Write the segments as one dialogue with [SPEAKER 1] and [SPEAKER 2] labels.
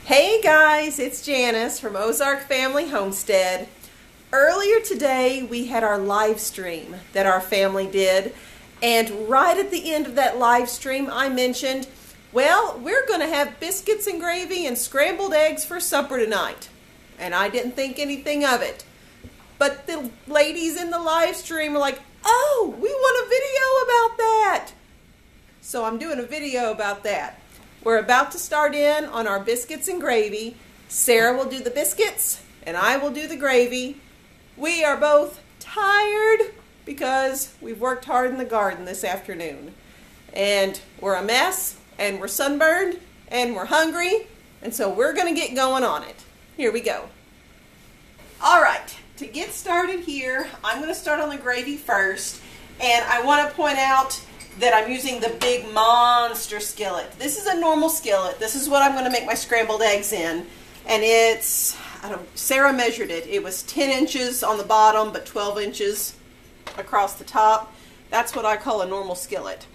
[SPEAKER 1] Hey guys, it's Janice from Ozark Family Homestead. Earlier today we had our live stream that our family did, and right at the end of that live stream I mentioned, well, we're going to have biscuits and gravy and scrambled eggs for supper tonight. And I didn't think anything of it. But the ladies in the live stream were like, oh, we want a video about that. So I'm doing a video about that. We're about to start in on our biscuits and gravy. Sarah will do the biscuits and I will do the gravy. We are both tired because we've worked hard in the garden this afternoon. And we're a mess and we're sunburned and we're hungry. And so we're going to get going on it. Here we go. All right, to get started here, I'm going to start on the gravy first. And I want to point out that I'm using the big monster skillet. This is a normal skillet. This is what I'm going to make my scrambled eggs in. And it's, Sarah measured it. It was 10 inches on the bottom, but 12 inches across the top. That's what I call a normal skillet.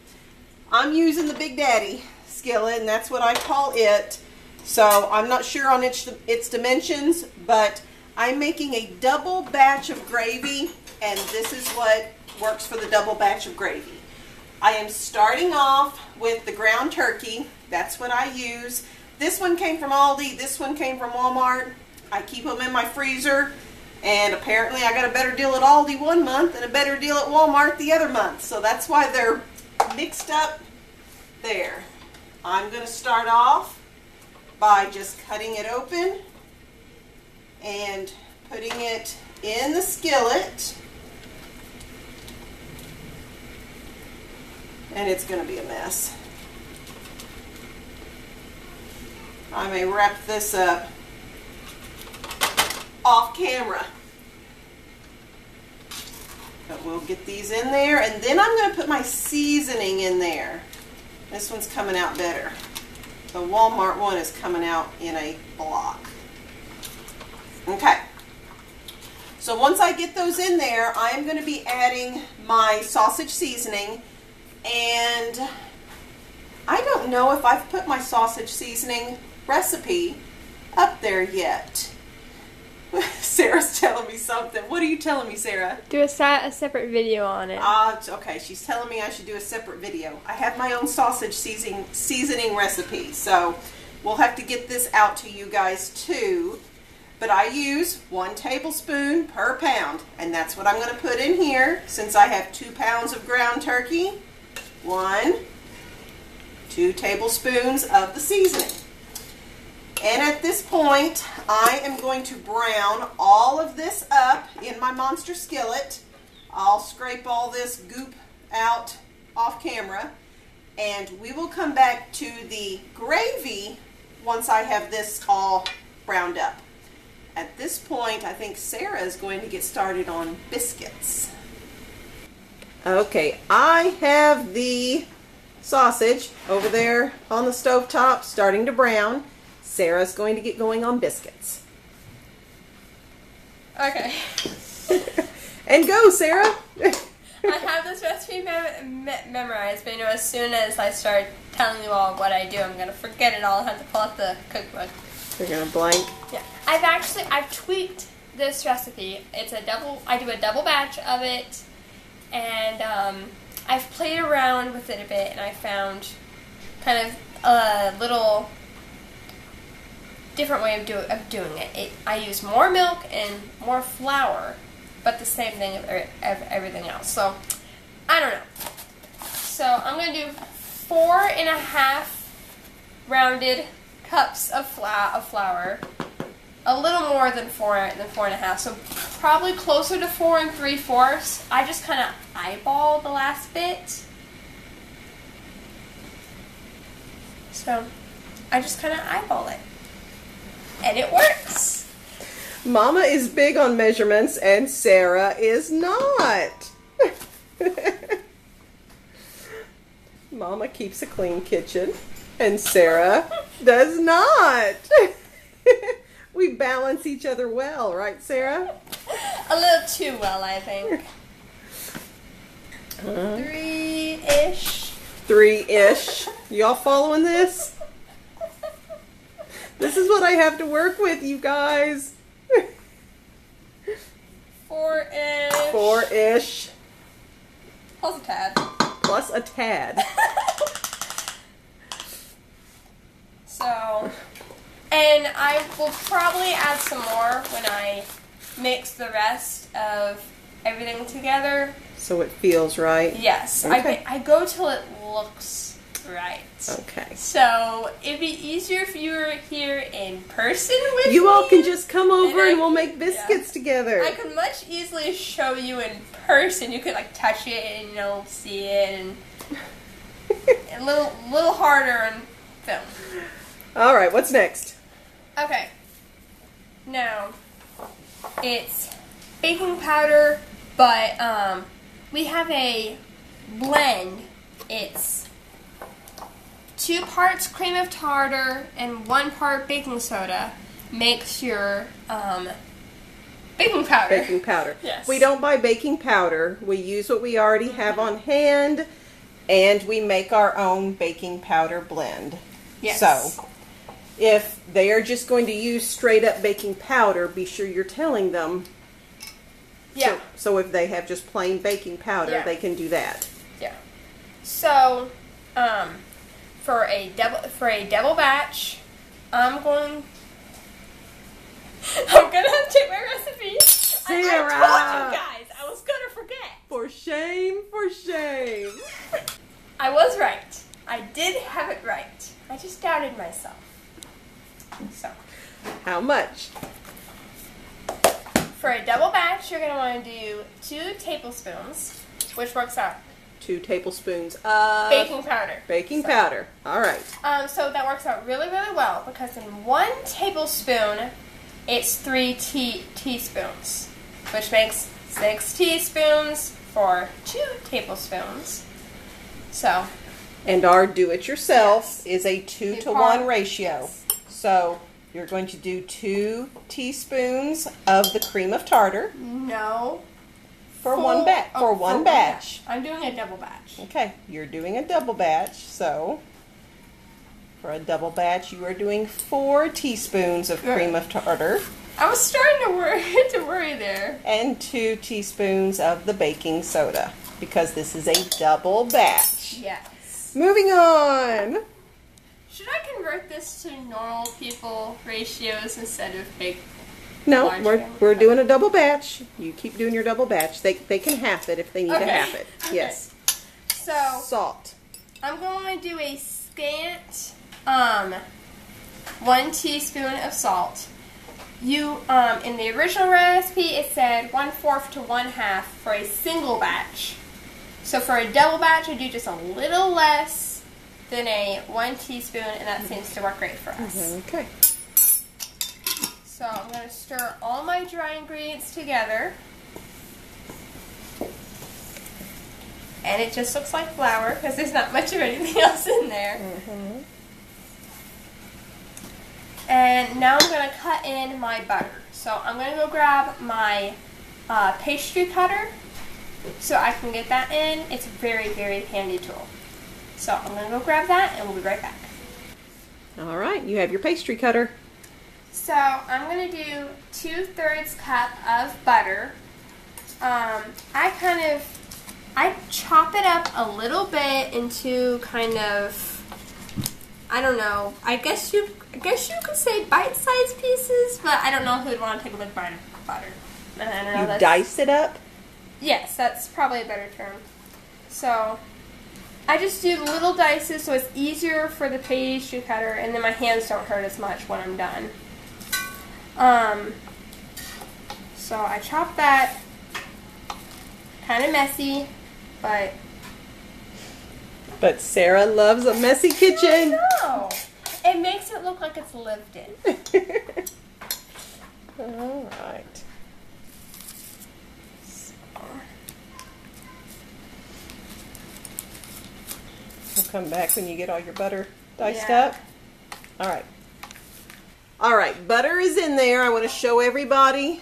[SPEAKER 1] I'm using the Big Daddy skillet, and that's what I call it. So I'm not sure on its dimensions, but I'm making a double batch of gravy, and this is what works for the double batch of gravy. I am starting off with the ground turkey. That's what I use. This one came from Aldi. This one came from Walmart. I keep them in my freezer. And apparently I got a better deal at Aldi one month and a better deal at Walmart the other month. So that's why they're mixed up there. I'm going to start off by just cutting it open and putting it in the skillet. And it's going to be a mess. I may wrap this up off camera. But we'll get these in there, and then I'm going to put my seasoning in there. This one's coming out better. The Walmart one is coming out in a block. Okay. So once I get those in there, I am going to be adding my sausage seasoning. And I don't know if I've put my sausage seasoning recipe up there yet. Sarah's telling me something. What are you telling me, Sarah?
[SPEAKER 2] Do a separate video on it.
[SPEAKER 1] Okay, she's telling me I should do a separate video. I have my own sausage seasoning recipe, so we'll have to get this out to you guys too. But I use 1 tablespoon per pound, and that's what I'm going to put in here since I have 2 pounds of ground turkey. 2 tablespoons of the seasoning. And at this point, I am going to brown all of this up in my monster skillet. I'll scrape all this goop out off camera, and we will come back to the gravy once I have this all browned up. At this point, I think Sarah is going to get started on biscuits. Okay, I have the sausage over there on the stovetop starting to brown. Sarah's going to get going on biscuits.
[SPEAKER 2] Okay.
[SPEAKER 1] And go, Sarah!
[SPEAKER 2] I have this recipe memorized, but you know, as soon as I start telling you all what I do, I'm going to forget it all and have to pull out the cookbook.
[SPEAKER 1] You're going to blank?
[SPEAKER 2] Yeah. I've tweaked this recipe. I do a double batch of it. And I've played around with it a bit, and I found kind of a little different way of doing it. I use more milk and more flour, but the same thing of everything else. So, I don't know. So, I'm going to do 4.5 rounded cups of flour. A little more than 4.5, so probably closer to 4 3/4. I just kind of eyeball the last bit. So I just kind of eyeball it. And it works.
[SPEAKER 1] Mama is big on measurements and Sarah is not. Mama keeps a clean kitchen and Sarah does not. We balance each other well, right, Sarah?
[SPEAKER 2] A little too well, I think. 3-ish.
[SPEAKER 1] 3-ish. Y'all following this? This is what I have to work with, you guys.
[SPEAKER 2] 4-ish.
[SPEAKER 1] 4-ish.
[SPEAKER 2] Plus a tad.
[SPEAKER 1] Plus a tad.
[SPEAKER 2] So, and I will probably add some more when I mix the rest of everything together.
[SPEAKER 1] So it feels right?
[SPEAKER 2] Yes.
[SPEAKER 1] Okay.
[SPEAKER 2] I go till it looks right.
[SPEAKER 1] Okay.
[SPEAKER 2] So it'd be easier if you were here in person with me.
[SPEAKER 1] You all can just come over and we'll make biscuits together.
[SPEAKER 2] I could much easily show you in person. You could like touch it and see it, and a little harder in film.
[SPEAKER 1] All right, what's next?
[SPEAKER 2] Okay. Now it's baking powder, but we have a blend. It's 2 parts cream of tartar and 1 part baking soda makes your baking powder.
[SPEAKER 1] Baking powder.
[SPEAKER 2] Yes.
[SPEAKER 1] We don't buy baking powder. We use what we already have on hand, and we make our own baking powder blend.
[SPEAKER 2] Yes.
[SPEAKER 1] So, if they are just going to use straight up baking powder, be sure you're telling them.
[SPEAKER 2] Yeah.
[SPEAKER 1] So if they have just plain baking powder, they can do that.
[SPEAKER 2] Yeah. So, for a double batch, I'm gonna have to check my recipe.
[SPEAKER 1] Sarah!
[SPEAKER 2] I told you guys, I was gonna forget.
[SPEAKER 1] For shame, for shame.
[SPEAKER 2] I was right. I did have it right. I just doubted myself. So,
[SPEAKER 1] How much?
[SPEAKER 2] for a double batch, you're going to want to do 2 tablespoons, which works out
[SPEAKER 1] 2 tablespoons of
[SPEAKER 2] baking powder.
[SPEAKER 1] Baking powder. All right.
[SPEAKER 2] So that works out really, really well because in 1 tablespoon, it's 3 teaspoons, which makes 6 teaspoons for 2 tablespoons. So.
[SPEAKER 1] And our do-it-yourself is a 2 to 1
[SPEAKER 2] part.
[SPEAKER 1] ratio. So you're going to do 2 teaspoons of the cream of tartar
[SPEAKER 2] No.
[SPEAKER 1] for one batch. For one batch.
[SPEAKER 2] I'm doing a double batch.
[SPEAKER 1] Okay, you're doing a double batch. So for a double batch, you are doing 4 teaspoons of cream of tartar.
[SPEAKER 2] I was starting to worry there.
[SPEAKER 1] And 2 teaspoons of the baking soda because this is a double batch.
[SPEAKER 2] Yes.
[SPEAKER 1] Moving on.
[SPEAKER 2] Should I convert this to normal people ratios instead of big?
[SPEAKER 1] No,
[SPEAKER 2] large
[SPEAKER 1] we're doing a double batch. You keep doing your double batch. They can half it if they need to half it.
[SPEAKER 2] Okay.
[SPEAKER 1] Yes.
[SPEAKER 2] So
[SPEAKER 1] Salt.
[SPEAKER 2] I'm going to do a scant 1 teaspoon of salt. You in the original recipe it said 1/4 to 1/2 for a single batch. So for a double batch I do just a little less than a 1 teaspoon, and that seems to work great for us.
[SPEAKER 1] Okay.
[SPEAKER 2] So I'm going to stir all my dry ingredients together. And it just looks like flour because there's not much of anything else in there.
[SPEAKER 1] Mm-hmm.
[SPEAKER 2] And now I'm going to cut in my butter. So I'm going to go grab my pastry cutter so I can get that in. It's a very, very handy tool. So I'm going to go grab that and we'll be right back.
[SPEAKER 1] All right, you have your pastry cutter.
[SPEAKER 2] So I'm going to do 2/3 cup of butter. I chop it up a little bit into kind of, I don't know, I guess you could say bite-sized pieces, but I don't know who would want to take a big bite of butter. I don't know.
[SPEAKER 1] You dice it up?
[SPEAKER 2] Yes, that's probably a better term. So I just do little dices so it's easier for the pastry cutter, and then my hands don't hurt as much when I'm done. So I chop that, kind of messy, but
[SPEAKER 1] Sarah loves a messy kitchen.
[SPEAKER 2] no, it makes it look like it's lived in.
[SPEAKER 1] All right. We'll come back when you get all your butter diced up. All right. All right, butter is in there. I want to show everybody.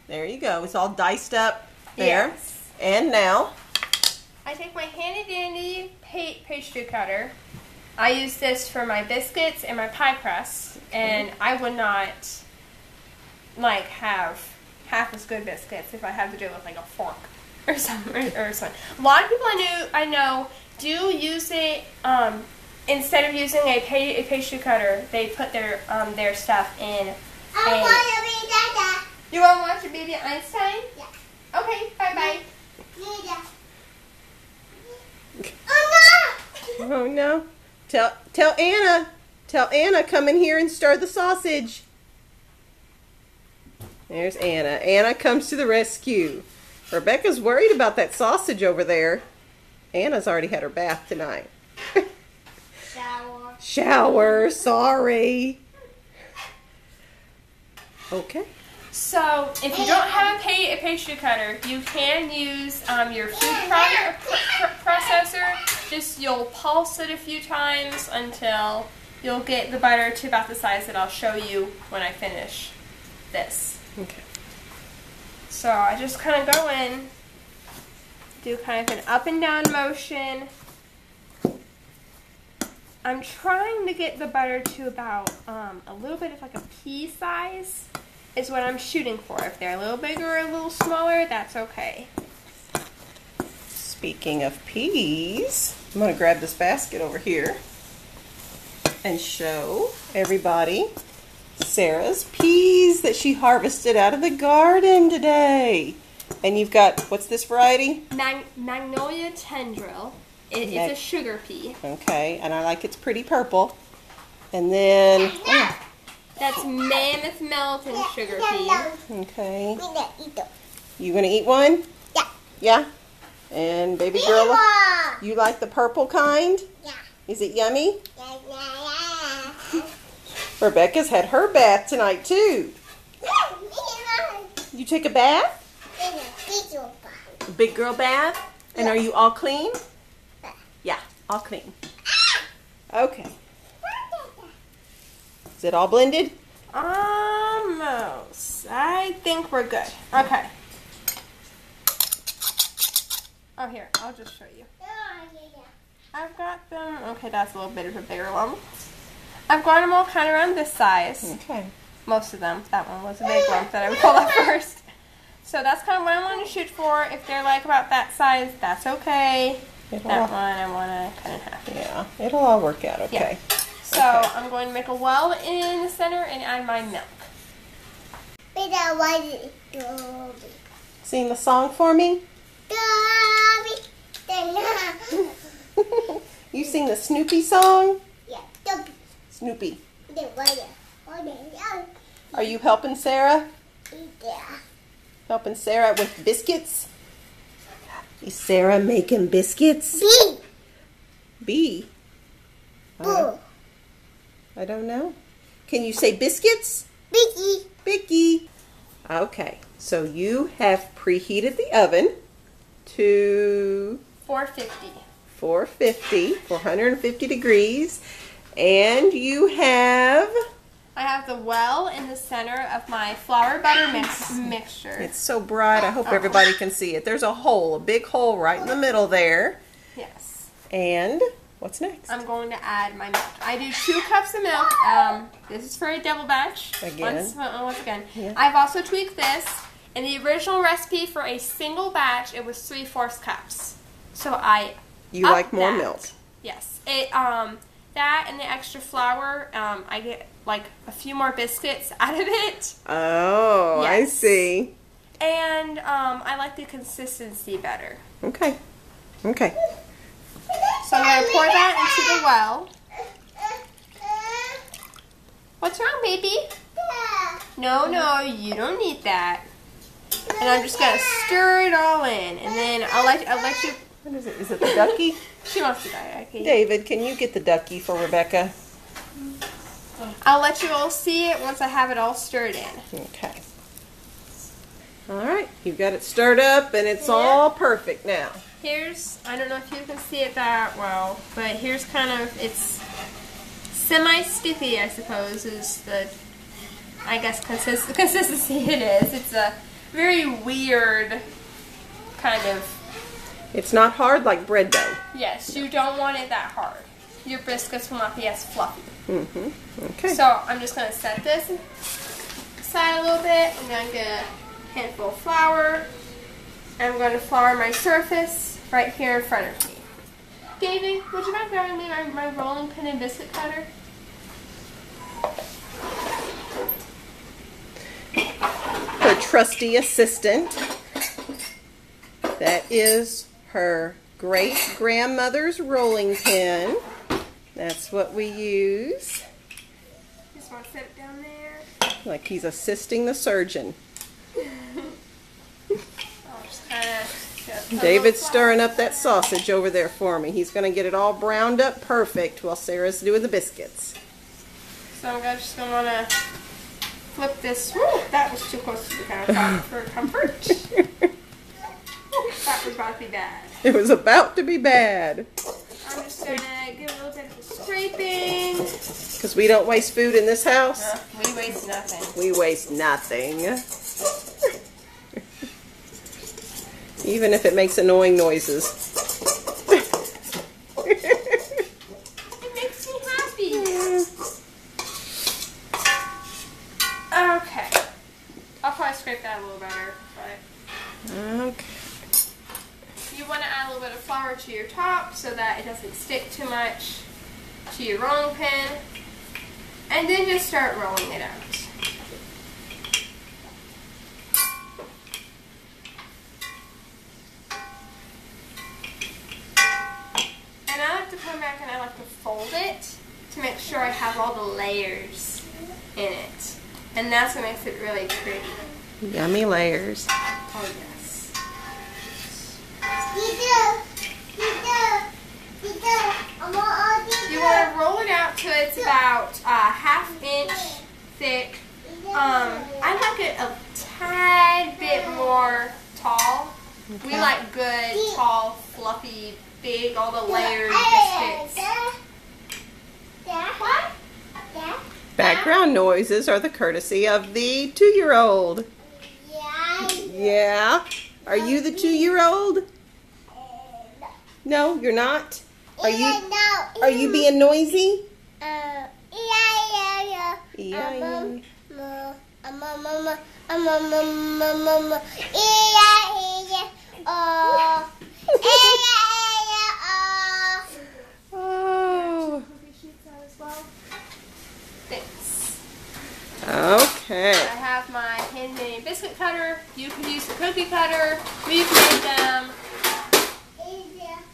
[SPEAKER 1] There you go. It's all diced up there.
[SPEAKER 2] Yes.
[SPEAKER 1] And now
[SPEAKER 2] I take my handy dandy pastry cutter I use this for my biscuits and my pie crust, and I would not like have half as good biscuits if I had to do it with like a fork or something. Or something. A lot of people I know do use it instead of using a pastry cutter. They put their stuff in.
[SPEAKER 3] I want to be Dada.
[SPEAKER 2] You want to watch your baby Einstein?
[SPEAKER 3] Yeah.
[SPEAKER 2] Okay. Bye bye.
[SPEAKER 3] Dada. Oh no!
[SPEAKER 1] Oh no. Tell Anna. Tell Anna, come in here and stir the sausage. There's Anna. Anna comes to the rescue. Rebekah's worried about that sausage over there. Anna's already had her bath tonight.
[SPEAKER 3] Shower.
[SPEAKER 1] Shower, sorry. Okay.
[SPEAKER 2] So, if you don't have a pastry cutter, you can use your food processor. Just you'll pulse it a few times until you'll get the butter to about the size that I'll show you when I finish this.
[SPEAKER 1] Okay.
[SPEAKER 2] So I just kind of go in, do kind of an up and down motion. I'm trying to get the butter to about a little bit of like a pea size is what I'm shooting for. If they're a little bigger or a little smaller, that's okay.
[SPEAKER 1] Speaking of peas, I'm going to grab this basket over here and show everybody Sarah's peas that she harvested out of the garden today. And you've got, what's this variety?
[SPEAKER 2] Magnolia tendril. It's a sugar pea.
[SPEAKER 1] Okay, and I like it's pretty purple. And then,
[SPEAKER 2] that's Mammoth Melton sugar pea.
[SPEAKER 1] okay.
[SPEAKER 3] Eat it.
[SPEAKER 1] You going to eat one?
[SPEAKER 3] Yeah.
[SPEAKER 1] Yeah? And baby girl, you like the purple kind?
[SPEAKER 3] Yeah.
[SPEAKER 1] Is it yummy?
[SPEAKER 3] Yeah.
[SPEAKER 1] Rebekah's had her bath tonight too. You take a bath? A big girl bath? And are you all clean? Yeah, all clean. Okay. Is it all blended?
[SPEAKER 2] Almost. I think we're good. Okay. Oh, here, I'll just show you. I've got them. Okay, that's a little bit of a bigger one. I've got them all kind of around this size.
[SPEAKER 1] Okay.
[SPEAKER 2] Most of them. That one was a big one that I would pull out first. So that's kind of what I want to shoot for. If they're like about that size, that's okay. That one I want to kind of have.
[SPEAKER 1] Yeah, it'll all work out okay.
[SPEAKER 2] Yeah. So I'm going to make a well in the center and add my milk.
[SPEAKER 1] Sing the song for me. You sing the Snoopy song?
[SPEAKER 3] Yeah.
[SPEAKER 1] Snoopy. Are you helping Sarah?
[SPEAKER 3] Yeah.
[SPEAKER 1] Helping Sarah with biscuits? Is Sarah making biscuits?
[SPEAKER 3] B.
[SPEAKER 1] B? I don't know. Can you say biscuits?
[SPEAKER 3] Bicky.
[SPEAKER 1] Bicky. Okay, so you have preheated the oven to 450 degrees, and you have...
[SPEAKER 2] I have the well in the center of my flour butter mixture.
[SPEAKER 1] It's so bright, I hope everybody can see it. There's a hole, a big hole right in the middle there.
[SPEAKER 2] Yes.
[SPEAKER 1] And what's next?
[SPEAKER 2] I'm going to add my milk. I do 2 cups of milk. This is for a double batch.
[SPEAKER 1] Again.
[SPEAKER 2] Once again.
[SPEAKER 1] Yeah.
[SPEAKER 2] I've also tweaked this. In the original recipe for a single batch, it was 3/4 cups. So
[SPEAKER 1] You like more milk.
[SPEAKER 2] Yes. That and the extra flour, I get like a few more biscuits out of it.
[SPEAKER 1] Oh, yes. I see.
[SPEAKER 2] And I like the consistency better.
[SPEAKER 1] Okay. Okay.
[SPEAKER 2] So I'm going to pour that into the well. What's wrong, baby? No, you don't need that. And I'm just going to stir it all in. And then I'll let you...
[SPEAKER 1] What is it? Is it the ducky?
[SPEAKER 2] She wants the ducky.
[SPEAKER 1] David, can you get the ducky for Rebekah?
[SPEAKER 2] I'll let you all see it once I have it all stirred in.
[SPEAKER 1] Okay. All right. You've got it stirred up and it's all perfect now.
[SPEAKER 2] Here's, I don't know if you can see it that well, but here's kind of, it's semi-sticky, I suppose, is the, I guess, consistency it is. It's a very weird kind of...
[SPEAKER 1] It's not hard like bread dough.
[SPEAKER 2] Yes, you don't want it that hard. your biscuits will not be as fluffy.
[SPEAKER 1] Okay.
[SPEAKER 2] So I'm just going to set this aside a little bit. I'm going to get a handful of flour. I'm going to flour my surface right here in front of me. David, would you mind grabbing me my rolling pin and biscuit cutter?
[SPEAKER 1] Her trusty assistant. That is her great-grandmother's rolling pin. That's what we use.
[SPEAKER 2] Just want to set it down there.
[SPEAKER 1] Like he's assisting the surgeon.
[SPEAKER 2] I'll just kind of
[SPEAKER 1] David's stirring up that sausage over there for me. He's going to get it all browned up perfect while Sarah's doing the biscuits.
[SPEAKER 2] So I'm just going to want to flip this. Woo, that was too close to the countertop for comfort. That was about to be bad.
[SPEAKER 1] It was about to be bad.
[SPEAKER 2] I'm just going to give a little bit of scraping.
[SPEAKER 1] Because we don't waste food in this house.
[SPEAKER 2] We waste nothing.
[SPEAKER 1] We waste nothing. Even if it makes annoying noises.
[SPEAKER 2] It makes me happy. Okay. I'll probably scrape that a little better. But
[SPEAKER 1] Okay.
[SPEAKER 2] you want to add a little bit of flour to your top so that it doesn't stick too much to your rolling pin. And then just start rolling it out. And I like to come back and I like to fold it to make sure I have all the layers in it. And that's what makes it really pretty.
[SPEAKER 1] Yummy layers.
[SPEAKER 2] Oh yes. You want to roll it out till it's about ½ inch thick. I like it a tad bit more tall. Okay. We like good, tall, fluffy, big, all the layered biscuits. What?
[SPEAKER 1] Background noises are the courtesy of the 2-year-old. Yeah? Are you the 2-year-old? No, you're not? Are you being noisy? Yeah. Oh.
[SPEAKER 2] Thanks.
[SPEAKER 1] Okay.
[SPEAKER 2] I have my hand-made biscuit cutter. You can use the cookie cutter. We've made them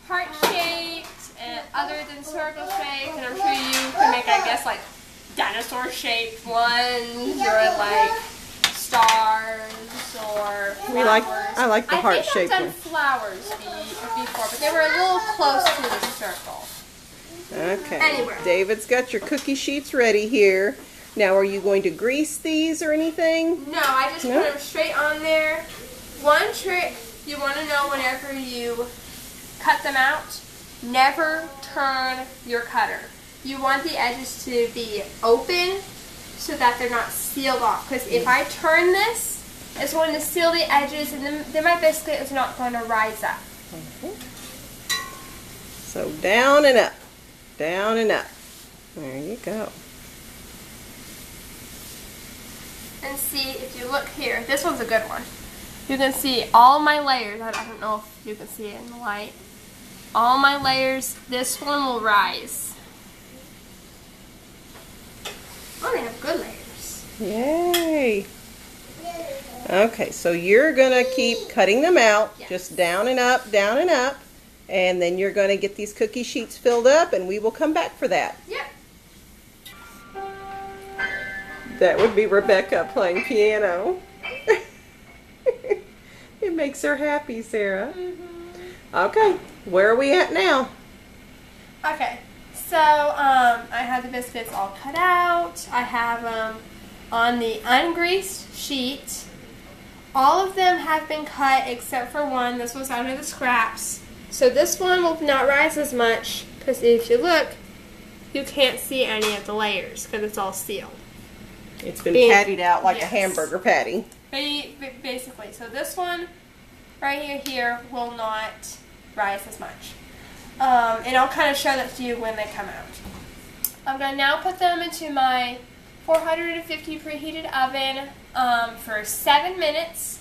[SPEAKER 2] heart-shaped and other than circle shaped, and I'm sure you can make, I guess, like dinosaur-shaped ones or like stars or flowers.
[SPEAKER 1] I like the heart-shaped
[SPEAKER 2] I've
[SPEAKER 1] one.
[SPEAKER 2] done flowers before, but they were a little close to the circle.
[SPEAKER 1] Okay.
[SPEAKER 2] Anyway.
[SPEAKER 1] David's got your cookie sheets ready here. Now, are you going to grease these or anything?
[SPEAKER 2] No, I just put them straight on there. One trick you want to know whenever you cut them out, never turn your cutter. You want the edges to be open so that they're not sealed off. Because if I turn this, it's going to seal the edges and then my biscuit is not going to rise up.
[SPEAKER 1] So down and up. Down and up. There you go.
[SPEAKER 2] And see, if you look here, this one's a good one. You can see all my layers. I don't know if you can see it in the light. All my layers, this one will rise. Oh, they have good layers.
[SPEAKER 1] Yay. Okay, so you're going to keep cutting them out, just down and up, and then you're going to get these cookie sheets filled up, and we will come back for that.
[SPEAKER 2] Yep.
[SPEAKER 1] That would be Rebekah playing piano. It makes her happy, Sarah. Okay, where are we at now?
[SPEAKER 2] Okay, so I have the biscuits all cut out. I have them on the ungreased sheet. All of them have been cut except for one. This was out of the scraps. So this one will not rise as much because if you look, you can't see any of the layers because it's all sealed.
[SPEAKER 1] It's been pattied out like a hamburger patty.
[SPEAKER 2] Basically, so this one right here will not rise as much. And I'll kind of show that to you when they come out. I'm going to now put them into my 450 preheated oven for 7 minutes.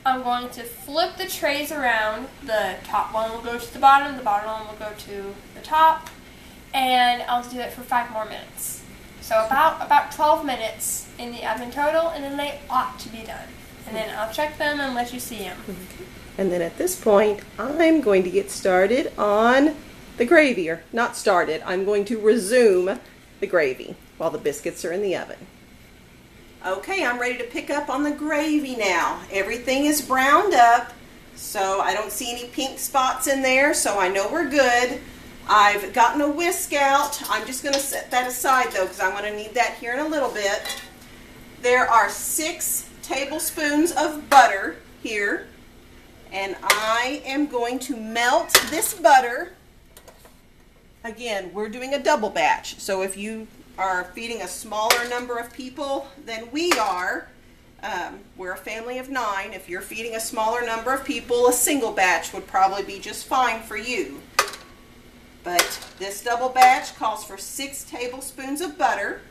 [SPEAKER 2] I'm going to flip the trays around. The top one will go to the bottom one will go to the top, and I'll do it for 5 more minutes. So about 12 minutes in the oven total, and then they ought to be done. And then I'll check them and let you see them.
[SPEAKER 1] And then at this point, I'm going to get started on the gravy, or not started, I'm going to resume the gravy while the biscuits are in the oven. Okay, I'm ready to pick up on the gravy now. Everything is browned up, so I don't see any pink spots in there, so I know we're good. I've gotten a whisk out. I'm just going to set that aside though, because I'm going to need that here in a little bit. There are 6 tablespoons of butter here, and I am going to melt this butter. Again, we're doing a double batch, so if you are feeding a smaller number of people than we are, we're a family of 9. If you're feeding a smaller number of people, a single batch would probably be just fine for you. But this double batch calls for 6 tablespoons of butter,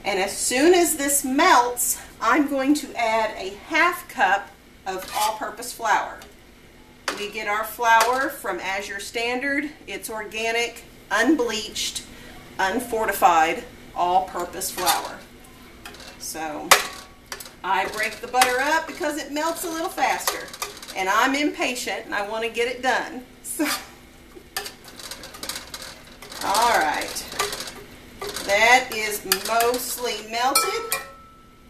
[SPEAKER 1] and as soon as this melts, I'm going to add a 1/2 cup of all-purpose flour. We get our flour from Azure Standard. It's organic, unbleached, unfortified, all-purpose flour. So I break the butter up because it melts a little faster, and I'm impatient and I want to get it done. So, all right, that is mostly melted.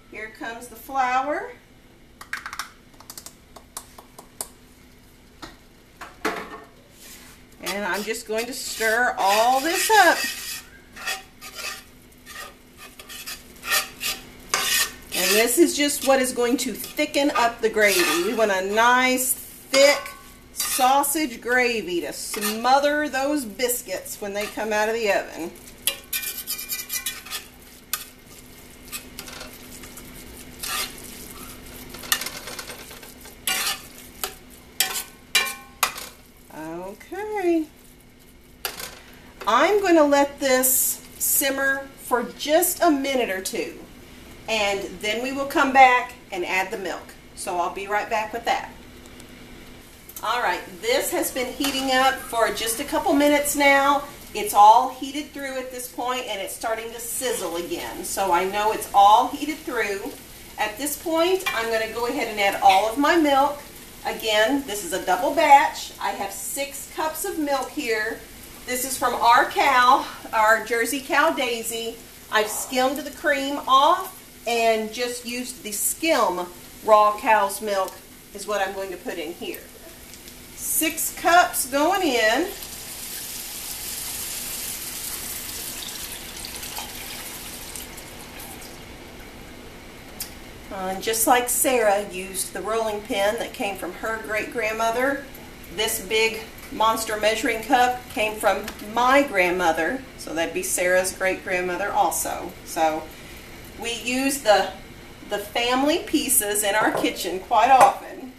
[SPEAKER 1] Here comes the flour. And I'm just going to stir all this up. And this is just what is going to thicken up the gravy. We want a nice, thick sausage gravy to smother those biscuits when they come out of the oven. Okay. I'm going to let this simmer for just a minute or 2. And then we will come back and add the milk. So I'll be right back with that. Alright, this has been heating up for just a couple minutes now. It's all heated through at this point, and it's starting to sizzle again. So I know it's all heated through. At this point, I'm going to go ahead and add all of my milk. Again, this is a double batch. I have 6 cups of milk here. This is from our cow, our Jersey cow Daisy. I've skimmed the cream off and just used the skim raw cow's milk is what I'm going to put in here. 6 cups going in. Just like Sarah used the rolling pin that came from her great-grandmother, this big monster measuring cup came from my grandmother, so that'd be Sarah's great-grandmother also. So we use the family pieces in our kitchen quite often.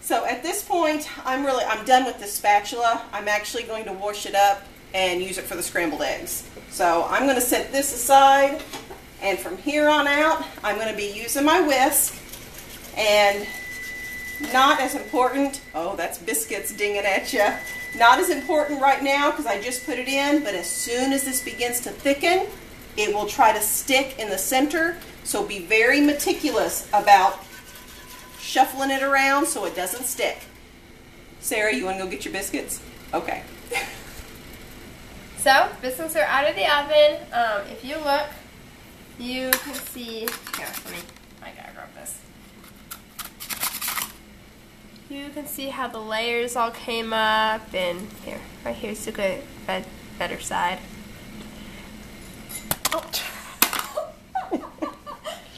[SPEAKER 1] So at this point, I'm done with this spatula. I'm actually going to wash it up and use it for the scrambled eggs. So I'm going to set this aside. And from here on out, I'm going to be using my whisk. And not as important, oh, that's biscuits dinging at you. Not as important right now because I just put it in, but as soon as this begins to thicken, it will try to stick in the center. So be very meticulous about shuffling it around so it doesn't stick. Sarah, you want to go get your biscuits? Okay.
[SPEAKER 2] So, biscuits are out of the oven. If you look, you can see, here, I gotta grab this. You can see how the layers all came up, and here, right here's the good, better side. Oh.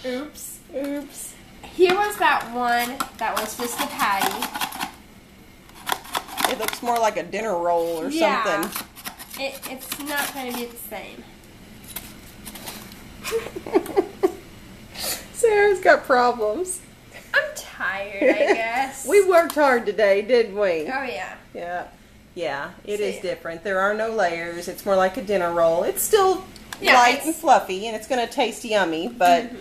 [SPEAKER 2] Oops. Oops. Here was that one that was just a patty.
[SPEAKER 1] It looks more like a dinner roll or something.
[SPEAKER 2] It's not going to be the same.
[SPEAKER 1] Sarah's got problems.
[SPEAKER 2] I'm tired, I guess.
[SPEAKER 1] We worked hard today, didn't we?
[SPEAKER 2] Oh, yeah.
[SPEAKER 1] Yeah. Yeah, it is
[SPEAKER 2] See.
[SPEAKER 1] different. There are no layers. It's more like a dinner roll. It's still
[SPEAKER 2] Yeah,
[SPEAKER 1] light and fluffy, and it's going to taste yummy, but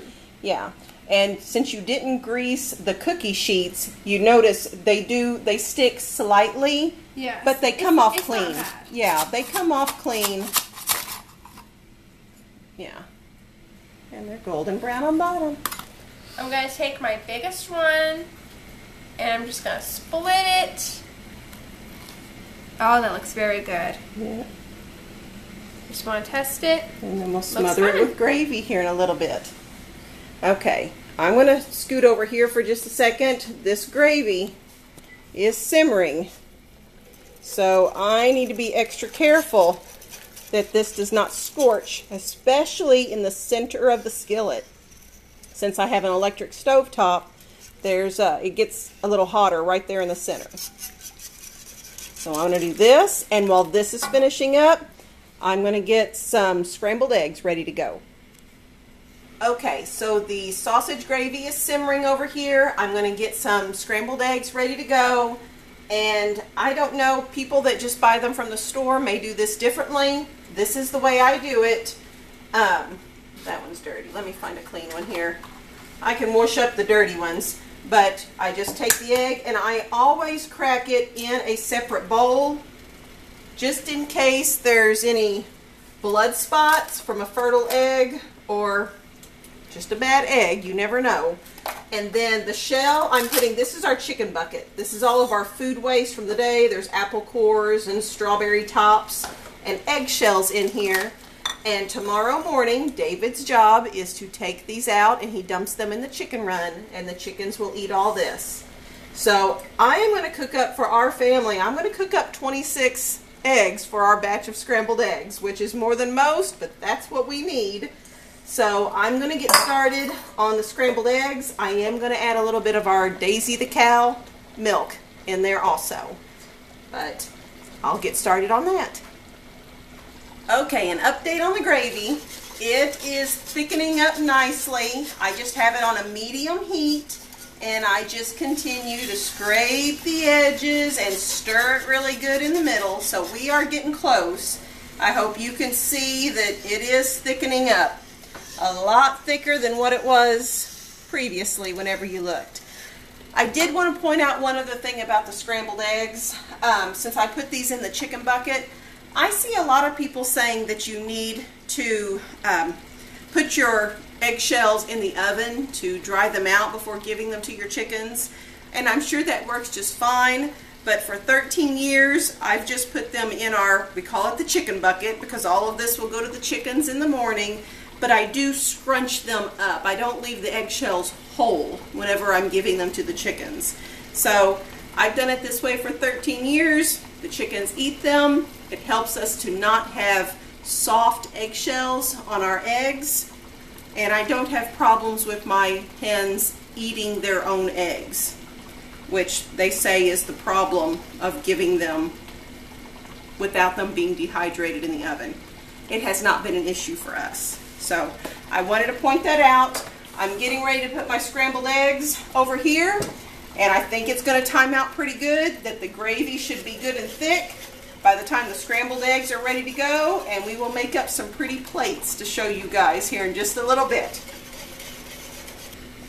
[SPEAKER 1] yeah. And since you didn't grease the cookie sheets, you notice they stick slightly,
[SPEAKER 2] Yes.
[SPEAKER 1] but they come off
[SPEAKER 2] it's not
[SPEAKER 1] clean.
[SPEAKER 2] bad.
[SPEAKER 1] Yeah, they come off clean. Yeah. And they're golden brown on bottom.
[SPEAKER 2] I'm going to take my biggest one, and I'm just going to split it. Oh, that looks very good.
[SPEAKER 1] Yeah.
[SPEAKER 2] Just want to test it.
[SPEAKER 1] And then we'll
[SPEAKER 2] Looks
[SPEAKER 1] smother it
[SPEAKER 2] fine.
[SPEAKER 1] with gravy here in a little bit. Okay, I'm going to scoot over here for just a second. This gravy is simmering, so I need to be extra careful that this does not scorch, especially in the center of the skillet. Since I have an electric stove top, it gets a little hotter right there in the center. So I'm going to do this, and while this is finishing up, I'm going to get some scrambled eggs ready to go. Okay, so the sausage gravy is simmering over here. I'm going to get some scrambled eggs ready to go. And I don't know, people that just buy them from the store may do this differently. This is the way I do it. That one's dirty. Let me find a clean one here. I can wash up the dirty ones. But I just take the egg, and I always crack it in a separate bowl, just in case there's any blood spots from a fertile egg or just a bad egg. You never know. And then the shell, this is our chicken bucket. This is all of our food waste from the day. There's apple cores and strawberry tops and eggshells in here. And tomorrow morning, David's job is to take these out, and he dumps them in the chicken run, and the chickens will eat all this. So I am going to cook up for our family. I'm going to cook up 26 eggs for our batch of scrambled eggs, which is more than most, but that's what we need. So I'm going to get started on the scrambled eggs. I am going to add a little bit of our Daisy the Cow milk in there also. But I'll get started on that. Okay, an update on the gravy. It is thickening up nicely. I just have it on a medium heat, and I just continue to scrape the edges and stir it really good in the middle. So we are getting close. I hope you can see that it is thickening up. A lot thicker than what it was previously whenever you looked. I did want to point out one other thing about the scrambled eggs. Since I put these in the chicken bucket, I see a lot of people saying that you need to put your eggshells in the oven to dry them out before giving them to your chickens. And I'm sure that works just fine. But for 13 years, I've just put them in we call it the chicken bucket, because all of this will go to the chickens in the morning. But I do scrunch them up. I don't leave the eggshells whole whenever I'm giving them to the chickens. So I've done it this way for 13 years. The chickens eat them. It helps us to not have soft eggshells on our eggs. And I don't have problems with my hens eating their own eggs, which they say is the problem of giving them without them being dehydrated in the oven. It has not been an issue for us. So I wanted to point that out. I'm getting ready to put my scrambled eggs over here, and I think it's going to time out pretty good, that the gravy should be good and thick by the time the scrambled eggs are ready to go, and we will make up some pretty plates to show you guys here in just a little bit.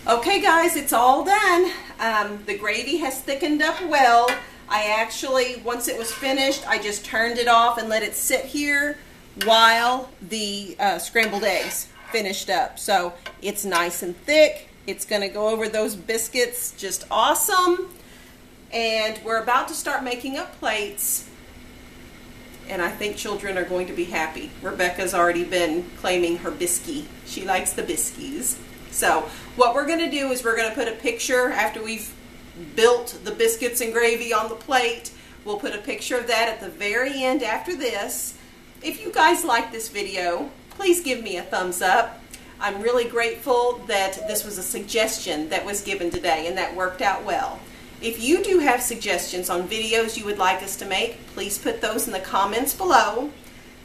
[SPEAKER 1] Okay guys, it's all done. The gravy has thickened up well. I actually, once it was finished, I just turned it off and let it sit here while the scrambled eggs finished up. So it's nice and thick. It's going to go over those biscuits just awesome. And we're about to start making up plates. And I think children are going to be happy. Rebekah's already been claiming her biscuit. She likes the biscuits. So what we're going to do is we're going to put a picture after we've built the biscuits and gravy on the plate. We'll put a picture of that at the very end after this. If you guys like this video, please give me a thumbs up. I'm really grateful that this was a suggestion that was given today, and that worked out well. If you do have suggestions on videos you would like us to make, please put those in the comments below.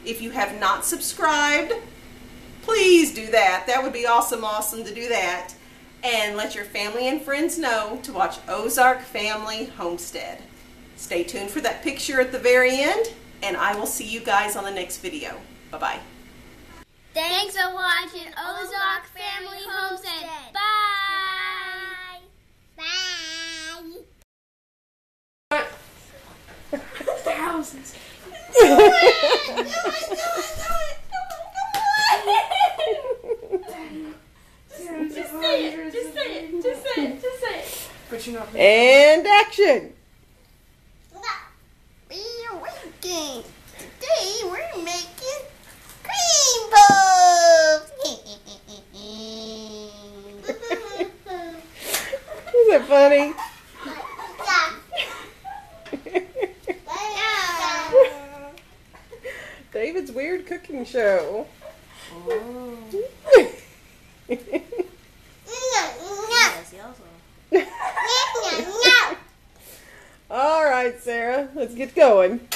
[SPEAKER 1] If you have not subscribed, please do that. That would be awesome to do that. And let your family and friends know to watch Ozark Family Homestead. Stay tuned for that picture at the very end, and I will see you guys on the next video. Bye-bye.
[SPEAKER 3] Thanks for watching Ozark Family Homestead. Bye. Bye.
[SPEAKER 2] Thousands. Just say it. Just say it. Just say it. Just say it. But you're not.
[SPEAKER 1] And action.
[SPEAKER 3] We're making. Today we're making cream puffs.
[SPEAKER 1] Is that funny? David's weird cooking show. All right, Sarah, let's get going.